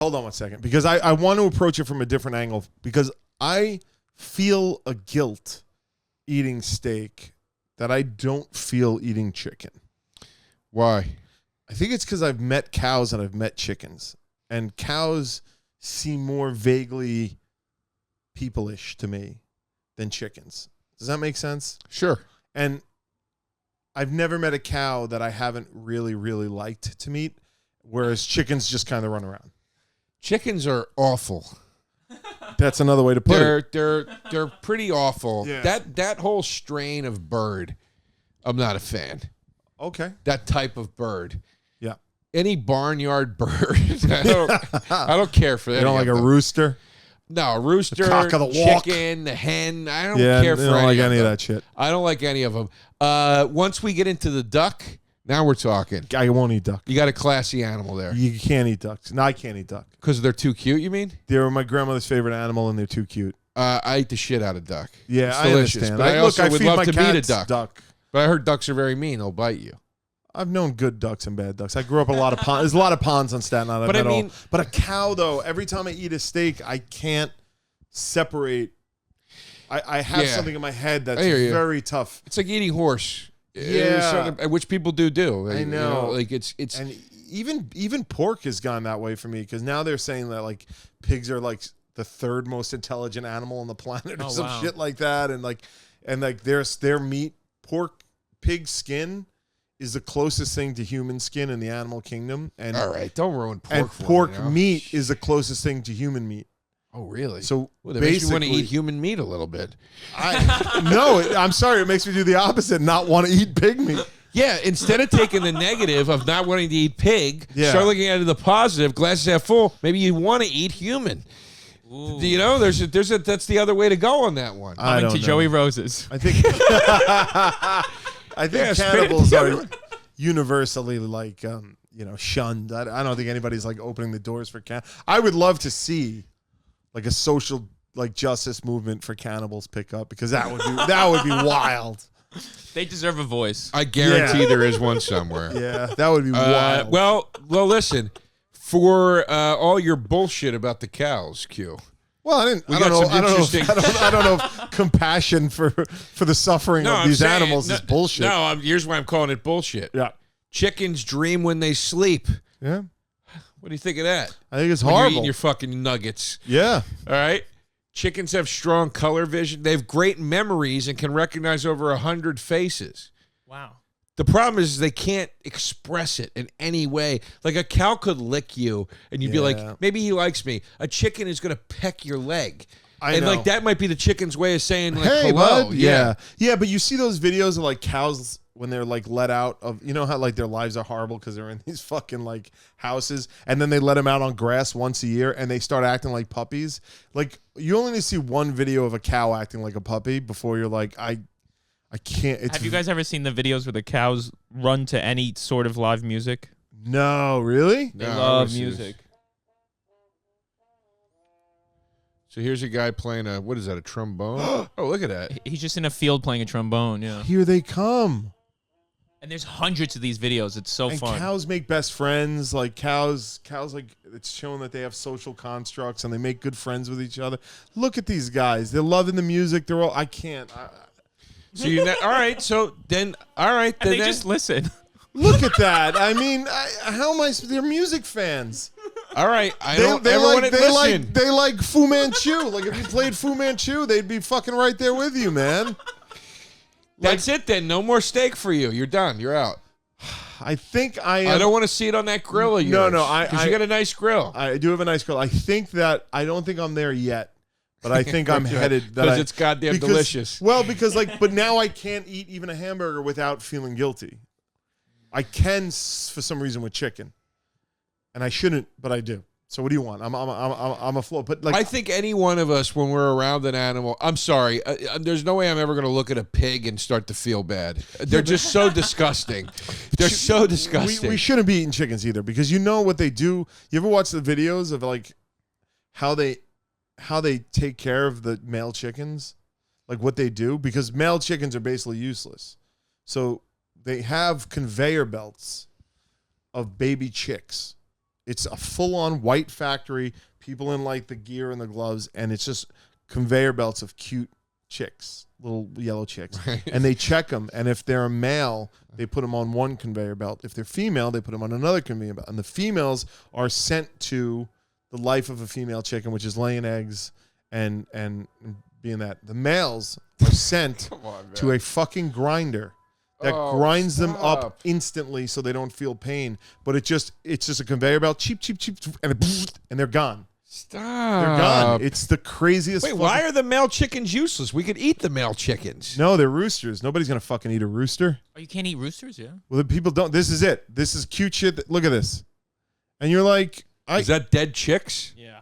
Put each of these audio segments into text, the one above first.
Hold on one second, because I want to approach it from a different angle, because I feel a guilt eating steak that I don't feel eating chicken. Why? I think it's because I've met cows and I've met chickens, and cows seem more vaguely people-ish to me than chickens. Does that make sense? Sure. And I've never met a cow that I haven't really, really liked to meet, whereas chickens just kind of run around. Chickens are awful. That's another way to put it. They're pretty awful. Yeah. That whole strain of bird, I'm not a fan. Okay. That type of bird. Yeah. Any barnyard bird, I don't care for that. You don't like a rooster? No, a rooster, the cock of the walk. chicken, the hen. I don't Yeah, care for I don't like any of them. that shit. I don't like any of them. Once we get into the duck, now we're talking. I won't eat duck. You got a classy animal there. You can't eat ducks. No, I can't eat duck. Because they're too cute, you mean? They're my grandmother's favorite animal, and they're too cute. I eat the shit out of duck. Yeah, It's I delicious. understand. But I also would feed love my to meet a cats duck. But I heard ducks are very mean. They'll bite you. I've known good ducks and bad ducks. I grew up in a lot of ponds. There's a lot of ponds on Staten Island. But But a cow, though, every time I eat a steak, I can't separate. I have something in my head that's very tough. It's like eating horse. Yeah, which people do. I know. You know, like it's and even pork has gone that way for me, because now they're saying that like pigs are like the third most intelligent animal on the planet or some shit like that, and like their meat, pig skin is the closest thing to human skin in the animal kingdom. And all right, don't ruin pork. And pork meat is the closest thing to human meat. Oh, really? So that makes me want to eat human meat a little bit. I'm sorry. It makes me do the opposite, not want to eat pig meat. Yeah, instead of taking the negative of not wanting to eat pig, start looking at the positive. Glasses half full. Maybe you want to eat human. Ooh. You know, that's the other way to go on that one. Coming to Joey Rose's. I think cannibals are universally like shunned. I don't think anybody's like opening the doors for I would love to see like a social like justice movement for cannibals pick up, because that would be wild. They deserve a voice. I guarantee there is one somewhere. Yeah, that would be wild. Well, listen, for all your bullshit about the cows, Q. Well, I don't know if compassion for the suffering of these animals is bullshit. No, here's why I'm calling it bullshit. Yeah. Chickens dream when they sleep. Yeah. What do you think of that? I think it's when horrible. You're eating your fucking nuggets. Yeah. All right. Chickens have strong color vision. They have great memories and can recognize over 100 faces. Wow. The problem is they can't express it in any way. Like a cow could lick you and you'd be like, maybe he likes me. A chicken is going to peck your leg. And like that might be the chicken's way of saying like, hey, hello. Bud. Yeah. Yeah, but you see those videos of like cows when they're like let out of, you know how like their lives are horrible because they're in these fucking like houses, and then they let them out on grass once a year and they start acting like puppies. Like you only need to see one video of a cow acting like a puppy before you're like, I can't. Have you guys ever seen the videos where the cows run to any sort of live music? No, really? They love music. So here's a guy playing what is that, a trombone? Oh, look at that. He's just in a field playing a trombone, yeah. Here they come. And there's hundreds of these videos. It's so fun. Cows make best friends. Like cows like it's showing that they have social constructs and they make good friends with each other. Look at these guys. They're loving the music. They're all, I can't. So you're not, all right. So then, all right. Then, they just listen. Look at that. I mean, how am I? They're music fans. All right. They like Fu Manchu. Like if you played Fu Manchu, they'd be fucking right there with you, man. That's it then. No more steak for you. You're done. You're out. I think I am. I don't want to see it on that grill of yours. No. Because you got a nice grill. I do have a nice grill. I don't think I'm there yet. But I think I'm headed. Because it's goddamn delicious. Well, because but now I can't eat even a hamburger without feeling guilty. I can for some reason with chicken, and I shouldn't, but I do. So what do you want? I'm a flow. But like, I think any one of us, when we're around an animal, I'm sorry, there's no way I'm ever going to look at a pig and start to feel bad. They're just so disgusting. They're so disgusting. We shouldn't be eating chickens either, because you know what they do. You ever watch the videos of like how they take care of the male chickens, like what they do, because male chickens are basically useless. So they have conveyor belts of baby chicks It's a full-on white factory, people in like the gear and the gloves, and it's just conveyor belts of cute chicks, little yellow chicks. Right. And they check them, and if they're a male, they put them on one conveyor belt. If they're female, they put them on another conveyor belt. And the females are sent to the life of a female chicken, which is laying eggs and being that. The males are sent to a fucking grinder that grinds them up instantly so they don't feel pain. But it's just a conveyor belt, cheap, and they're gone. Stop. They're gone. It's the craziest. Wait, why are the male chickens useless? We could eat the male chickens. No, they're roosters. Nobody's going to fucking eat a rooster. Oh, you can't eat roosters, yeah? Well, the people don't. This is it. This is cute shit. Look at this. And you're like... Is that dead chicks? Yeah.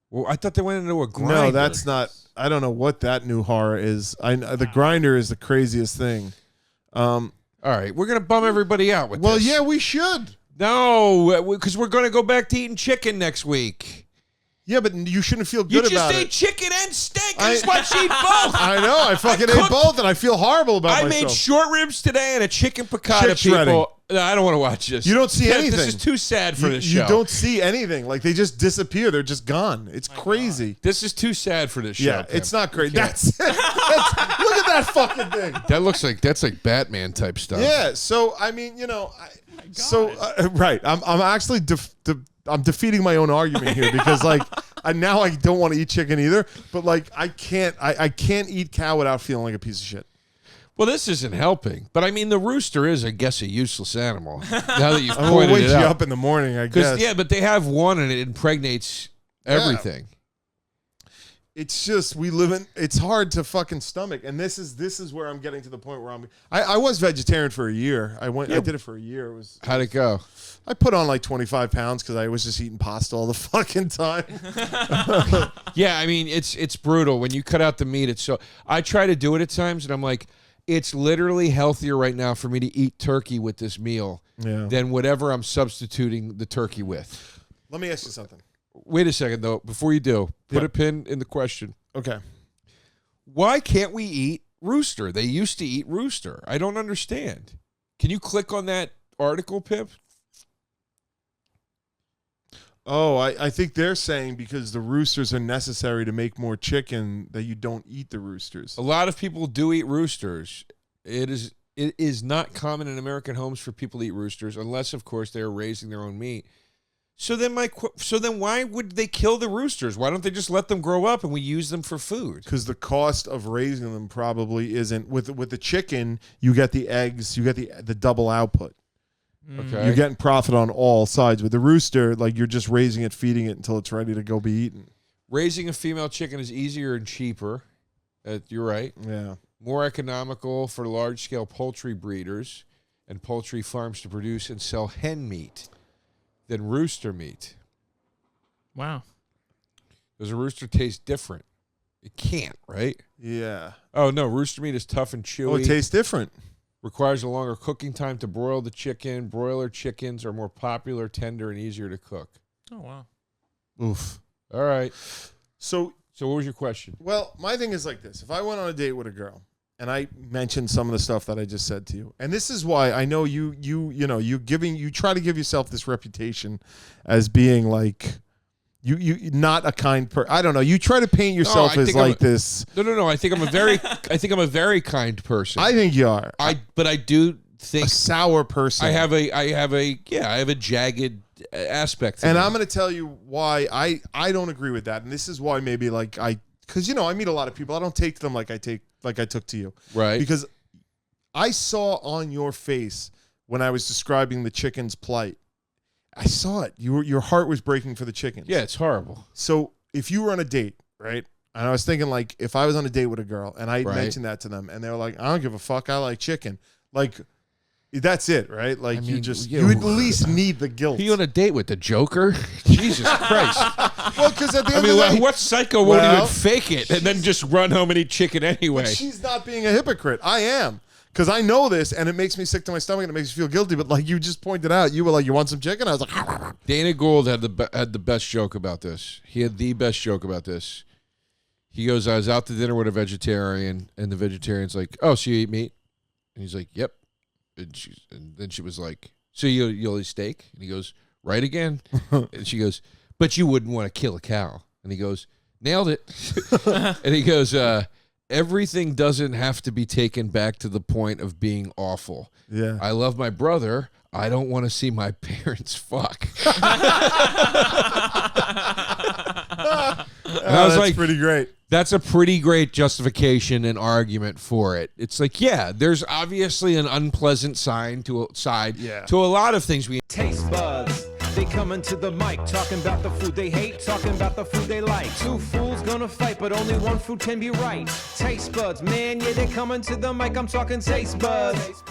Well, I thought they went into a grinder. No, that's not... I don't know what that new horror is. The grinder is the craziest thing. All right, we're going to bum everybody out with this. Well, yeah, we should. No, because we're going to go back to eating chicken next week. Yeah, but you shouldn't feel good about it. You just ate chicken and steak. I just watched you eat both. I know. I fucking ate both, and I feel horrible about myself. I made short ribs today and a chicken piccata, people. No, I don't want to watch this. You don't see anything. This is too sad for this show. You don't see anything. Like, they just disappear. They're just gone. It's crazy. God. This is too sad for this show. Yeah, it's not great. That's it. Look at that fucking thing. That's like Batman type stuff. Yeah. So I mean, right. I'm actually I'm defeating my own argument here because like now I don't want to eat chicken either. But like I can't eat cow without feeling like a piece of shit. Well, this isn't helping. But I mean, the rooster is, I guess, a useless animal. Now that you've pointed wake it you out. up in the morning, I guess. Yeah, but they have one and it impregnates everything. It's just it's hard to fucking stomach, and this is where I'm getting to the point where I was vegetarian for a year. I did it for a year. How'd it go? I put on like 25 pounds because I was just eating pasta all the fucking time. Yeah, I mean it's brutal when you cut out the meat. I try to do it at times, and I'm like, it's literally healthier right now for me to eat turkey with this meal than whatever I'm substituting the turkey with. Let me ask you something. Wait a second, though. Before you do, put a pin in the question. Okay. Why can't we eat rooster? They used to eat rooster. I don't understand. Can you click on that article, Pip? Oh, I think they're saying because the roosters are necessary to make more chicken that you don't eat the roosters. A lot of people do eat roosters. It is not common in American homes for people to eat roosters unless, of course, they're raising their own meat. So then why would they kill the roosters? Why don't they just let them grow up and we use them for food? Because the cost of raising them probably isn't. With the chicken, you get the eggs, you get the double output. Okay. You're getting profit on all sides. With the rooster, like you're just raising it, feeding it until it's ready to go be eaten. Raising a female chicken is easier and cheaper. You're right. Yeah. More economical for large-scale poultry breeders and poultry farms to produce and sell hen meat than rooster meat. Wow. Does a rooster taste different? It can't, right? Yeah. Oh, no. Rooster meat is tough and chewy. Oh, it tastes different. Requires a longer cooking time to broil the chicken. Broiler chickens are more popular, tender, and easier to cook. Oh, wow. Oof. All right. So what was your question? Well, my thing is like this. If I went on a date with a girl and I mentioned some of the stuff that I just said to you, and this is why I know you try to give yourself this reputation as being like you not a kind person. I don't know. You try to paint yourself as like this. No. I think I'm a very kind person. I think you are. But I do think a sour person. I have a jagged aspect to and me. I'm going to tell you why I don't agree with that. And this is why maybe like because I meet a lot of people. I don't take to them like I took to you. Right. Because I saw on your face when I was describing the chicken's plight. I saw it. Your heart was breaking for the chickens. Yeah, it's horrible. So if you were on a date, right? And I was thinking like if I was on a date with a girl and I mentioned that to them and they were like, I don't give a fuck. I like chicken. Like that's it, right? Like I mean, you at least need the guilt. Are you on a date with the Joker? Jesus Christ. Well, because at the end of the day, what psycho won't even fake it and then just run home and eat chicken anyway? But she's not being a hypocrite. I am. Because I know this, and it makes me sick to my stomach, and it makes me feel guilty. But like you just pointed out, you were like, "You want some chicken?" I was like, Dana Gould had the best joke about this. He had the best joke about this. He goes, "I was out to dinner with a vegetarian, and the vegetarian's like, 'Oh, so you eat meat?' And he's like, 'Yep.' And then she was like, 'So you'll eat steak?' And he goes, right again? And she goes, but you wouldn't want to kill a cow. And he goes, nailed it. And he goes, everything doesn't have to be taken back to the point of being awful. Yeah. I love my brother. I don't want to see my parents fuck. And I was like, pretty great. That's a pretty great justification and argument for it. It's like, yeah, there's obviously an unpleasant side to a lot of things. Taste buds. They coming to the mic, talking about the food they hate, talking about the food they like. Two fools gonna fight, but only one food can be right. Taste buds, man, yeah, they coming to the mic. I'm talking taste buds.